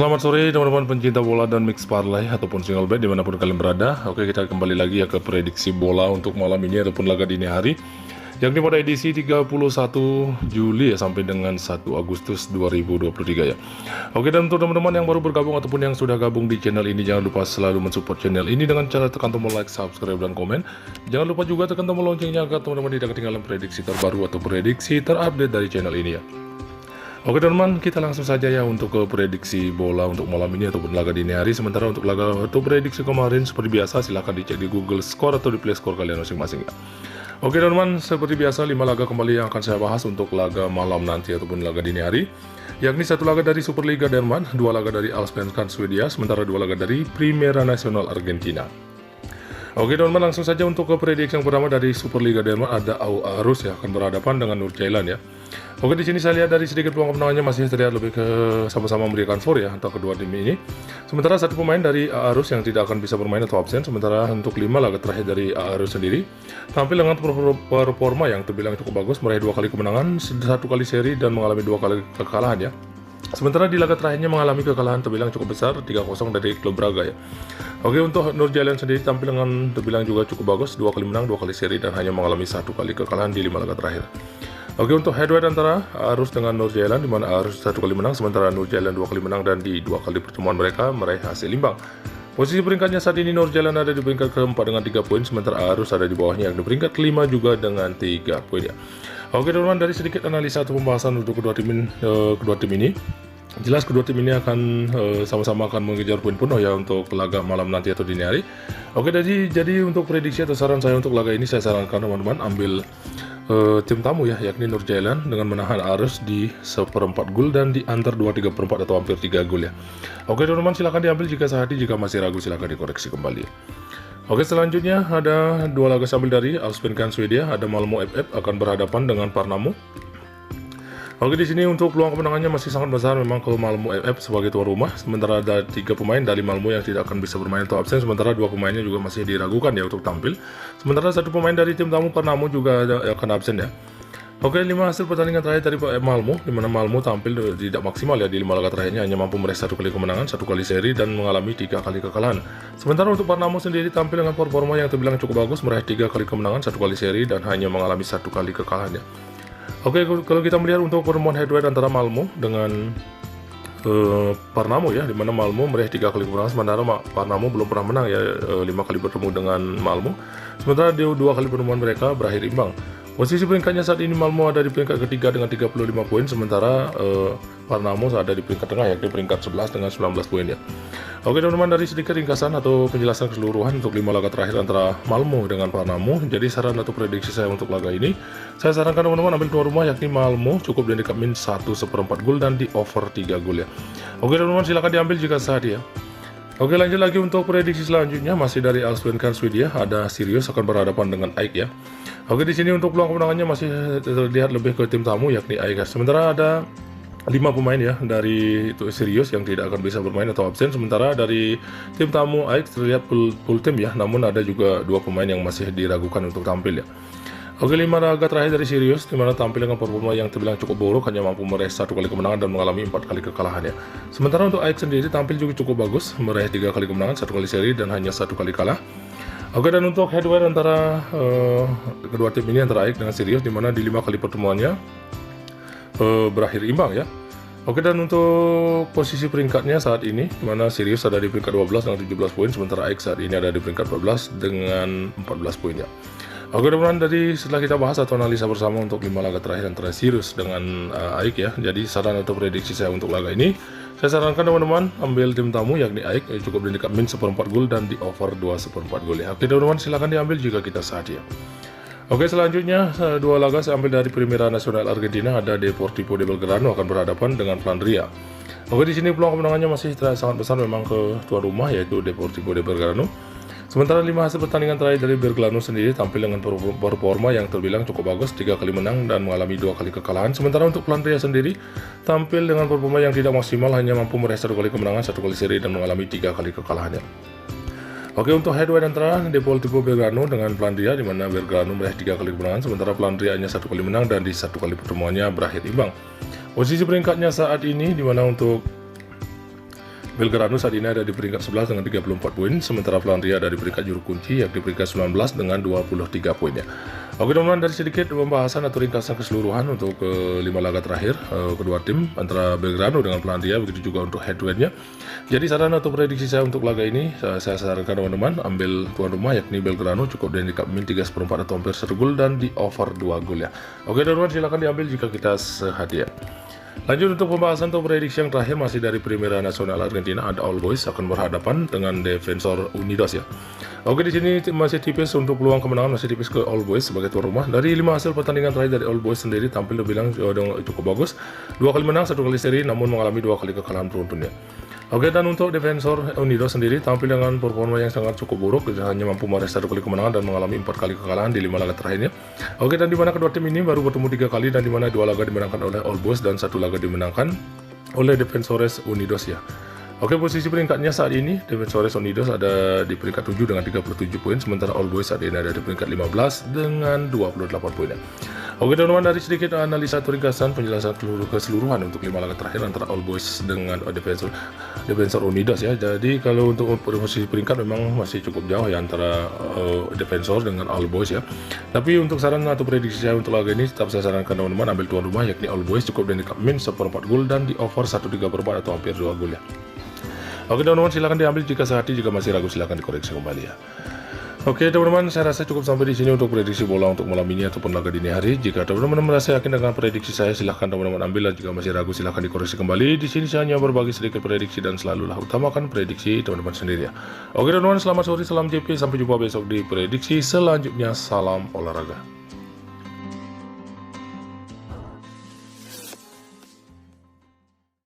Selamat sore teman-teman pencinta bola dan mix parlay ataupun single bet dimanapun kalian berada. Oke, kita kembali lagi ya ke prediksi bola untuk malam ini ataupun laga dini hari, yakni pada edisi 31 Juli ya sampai dengan 1 Agustus 2023 ya. Oke, dan untuk teman-teman yang baru bergabung ataupun yang sudah gabung di channel ini, jangan lupa selalu mensupport channel ini dengan cara tekan tombol like, subscribe, dan komen. Jangan lupa juga tekan tombol loncengnya agar teman-teman tidak ketinggalan prediksi terbaru atau prediksi terupdate dari channel ini ya. Oke teman-teman, kita langsung saja ya untuk ke prediksi bola untuk malam ini ataupun laga dini hari. Sementara untuk laga atau prediksi kemarin seperti biasa silahkan dicek di Google Score atau di Play Store kalian masing-masing ya. Oke teman-teman, seperti biasa 5 laga kembali yang akan saya bahas untuk laga malam nanti ataupun laga dini hari, yakni 1 laga dari Superliga Denmark, 2 laga dari Allsvenskan Swedia, sementara 2 laga dari Primera Nasional Argentina. Oke teman-teman, langsung saja untuk ke prediksi yang pertama dari Superliga Denmark, ada Aarhus ya akan berhadapan dengan Nordsjælland ya. Oke, di sini saya lihat dari sedikit peluang kemenangannya masih terlihat lebih ke sama-sama memberikan for ya untuk kedua tim ini. Sementara satu pemain dari Aarhus yang tidak akan bisa bermain atau absen. Sementara untuk 5 laga terakhir dari Aarhus sendiri tampil dengan performa yang terbilang cukup bagus, meraih 2 kali kemenangan, 1 kali seri dan mengalami 2 kali kekalahan ya. Sementara di laga terakhirnya mengalami kekalahan terbilang cukup besar 3-0 dari klub Braga ya. Oke, untuk Nordsjælland sendiri tampil dengan terbilang juga cukup bagus, 2 kali menang, 2 kali seri dan hanya mengalami 1 kali kekalahan di 5 laga terakhir. Oke, untuk head-to-head antara Aarhus dengan Nordsjælland, di mana Aarhus 1 kali menang, sementara Nordsjælland 2 kali menang dan di 2 kali pertemuan mereka meraih hasil imbang. Posisi peringkatnya saat ini Nordsjælland ada di peringkat ke-4 dengan 3 poin, sementara Aarhus ada di bawahnya yang di peringkat ke-5 juga dengan 3 poin ya. Oke teman-teman, dari sedikit analisa atau pembahasan untuk kedua tim ini, jelas kedua tim ini akan sama-sama akan mengejar poin penuh ya untuk laga malam nanti atau dini hari. Oke, jadi untuk prediksi atau saran saya untuk laga ini, saya sarankan teman-teman ambil tim tamu ya, yakni Nordsjælland dengan menahan Aarhus di 1/4 gol dan di antar 2/3/4 atau hampir 3 gol ya. Oke teman-teman, silahkan diambil jika sehati, jika masih ragu silahkan dikoreksi kembali. Oke, selanjutnya ada 2 laga sambil dari Allsvenskan Swedia, ada Malmo FF akan berhadapan dengan Parnamo. Oke, di sini untuk peluang kemenangannya masih sangat besar memang ke Malmo FF sebagai tuan rumah. Sementara ada 3 pemain dari Malmo yang tidak akan bisa bermain atau absen, sementara 2 pemainnya juga masih diragukan ya untuk tampil. Sementara 1 pemain dari tim tamu Parnamo juga akan absen ya. Oke, 5 hasil pertandingan terakhir dari Malmo, di mana Malmo tampil tidak maksimal ya di 5 laga terakhirnya, hanya mampu meraih 1 kali kemenangan, 1 kali seri dan mengalami 3 kali kekalahan. Sementara untuk Parnamo sendiri tampil dengan performa yang terbilang cukup bagus, meraih 3 kali kemenangan, 1 kali seri dan hanya mengalami 1 kali kekalahan ya. Oke, kalau kita melihat untuk pertemuan head-to-head antara Malmo dengan Parnamo ya, di mana Malmo meraih 3 kali kemenangan, sementara Parnamo belum pernah menang ya 5 kali bertemu dengan Malmo. Sementara di 2 kali pertemuan mereka berakhir imbang. Posisi peringkatnya saat ini Malmo ada di peringkat ketiga dengan 35 poin, sementara Parnamo ada di peringkat tengah yakni peringkat 11 dengan 19 poin ya. Oke teman-teman, dari sedikit ringkasan atau penjelasan keseluruhan untuk 5 laga terakhir antara Malmo dengan Parnamo, jadi saran atau prediksi saya untuk laga ini, saya sarankan teman-teman ambil tuan rumah yakni Malmo, cukup di dekat min 1/4 gol dan di over 3 gol ya. Oke teman-teman, silakan diambil jika saat ya. Oke, lanjut lagi untuk prediksi selanjutnya, masih dari Allsvenskan Swedia, ada Sirius akan berhadapan dengan AIK ya. Oke, di sini untuk peluang kemenangannya masih terlihat lebih ke tim tamu yakni AIK. Sementara ada 5 pemain ya dari itu Sirius yang tidak akan bisa bermain atau absen, sementara dari tim tamu AIK terlihat full tim ya, namun ada juga 2 pemain yang masih diragukan untuk tampil ya. Oke, 5 laga terakhir dari Sirius, di mana tampil dengan performa yang terbilang cukup buruk, hanya mampu meraih 1 kali kemenangan dan mengalami 4 kali kekalahan ya. Sementara untuk AIK sendiri tampil juga cukup bagus, meraih 3 kali kemenangan, 1 kali seri dan hanya 1 kali kalah. Oke, dan untuk head-to-head antara kedua tim ini antara AIK dengan Sirius, di mana di 5 kali pertemuannya berakhir imbang ya. Oke, dan untuk posisi peringkatnya saat ini, di mana Sirius ada di peringkat 12 dengan 17 poin, sementara AIK saat ini ada di peringkat 14 dengan 14 poin ya. Oke teman-teman, dari setelah kita bahas atau analisa bersama untuk 5 laga terakhir antara Sirius dengan AIK ya, jadi saran atau prediksi saya untuk laga ini, saya sarankan teman-teman ambil tim tamu yakni AIK, cukup di dekat min 1/4 gol dan di over 2/4 gol ya. Oke teman-teman, silahkan diambil jika kita saat ya. Oke, selanjutnya 2 laga saya ambil dari Primera Nasional Argentina, ada Deportivo de Belgrano akan berhadapan dengan Flandria. Oke, di sini peluang kemenangannya masih sangat besar memang ke tuan rumah yaitu Deportivo de Belgrano. Sementara 5 hasil pertandingan terakhir dari Belgrano sendiri tampil dengan performa yang terbilang cukup bagus, 3 kali menang dan mengalami 2 kali kekalahan. Sementara untuk Flandria sendiri tampil dengan performa yang tidak maksimal, hanya mampu meraih 1 kali kemenangan, 1 kali seri dan mengalami 3 kali kekalahannya. Oke, untuk head-to-head antara Deportivo Belgrano dengan Flandria, di mana Belgrano meraih 3 kali kemenangan, sementara Flandria hanya 1 kali menang dan di 1 kali pertemuannya berakhir imbang. Posisi peringkatnya saat ini, di mana untuk Belgrano saat ini ada di peringkat 11 dengan 34 poin, sementara Flandria ada di peringkat juru kunci yakni peringkat 19 dengan 23 poinnya. Oke teman-teman, dari sedikit pembahasan atau ringkasan keseluruhan untuk ke 5 laga terakhir kedua tim antara Belgrano dengan Flandria, begitu juga untuk head-to-headnya. Jadi saran atau prediksi saya untuk laga ini, saya sarankan teman-teman ambil tuan rumah yakni Belgrano, cukup handicap min 3/4 atau hampir 1 gol dan di over 2 gol ya. Oke teman-teman, silahkan diambil jika kita sehadiah. Lanjut untuk pembahasan atau prediksi yang terakhir masih dari Primera Nasional Argentina, ada All Boys akan berhadapan dengan Defensor Unidos ya. Oke, di sini masih tipis untuk peluang kemenangan, masih tipis ke All Boys sebagai tuan rumah. Dari 5 hasil pertandingan terakhir dari All Boys sendiri tampil dibilang cukup bagus. 2 kali menang, 1 kali seri, namun mengalami 2 kali kekalahan beruntun ya. Oke, dan untuk Defensor Unidos sendiri tampil dengan performa yang sangat cukup buruk, hanya mampu meraih 1 kali kemenangan dan mengalami 4 kali kekalahan di 5 laga terakhirnya. Oke, dan di mana kedua tim ini baru bertemu 3 kali dan di mana 2 laga dimenangkan oleh All Boys dan 1 laga dimenangkan oleh Defensores Unidos ya. Oke, posisi peringkatnya saat ini Defensores Unidos ada di peringkat 7 dengan 37 poin, sementara All Boys saat ini ada di peringkat 15 dengan 28 poin. Oke teman-teman, dari sedikit analisa atau ringkasan penjelasan keseluruhan untuk 5 laga terakhir antara All Boys dengan Defensor Unidos ya. Jadi kalau untuk posisi peringkat memang masih cukup jauh ya antara Defensor dengan All Boys ya. Tapi untuk saran atau prediksi saya untuk laga ini tetap saya sarankan teman-teman ambil tuan rumah yakni All Boys, cukup handicap min 1/4 gol dan di over 1/3/4 atau hampir 2 gol ya. Oke teman-teman, silahkan diambil jika sehati, jika masih ragu silahkan dikoreksi kembali ya. Oke teman-teman, saya rasa cukup sampai di sini untuk prediksi bola untuk malam ini ataupun laga dini hari. Jika teman-teman merasa yakin dengan prediksi saya, silahkan teman-teman ambil, dan jika masih ragu silahkan dikoreksi kembali. Di sini saya hanya berbagi sedikit prediksi dan selalulah utamakan prediksi teman-teman sendiri ya. Oke teman-teman, selamat sore, salam JP, sampai jumpa besok di prediksi selanjutnya. Salam olahraga.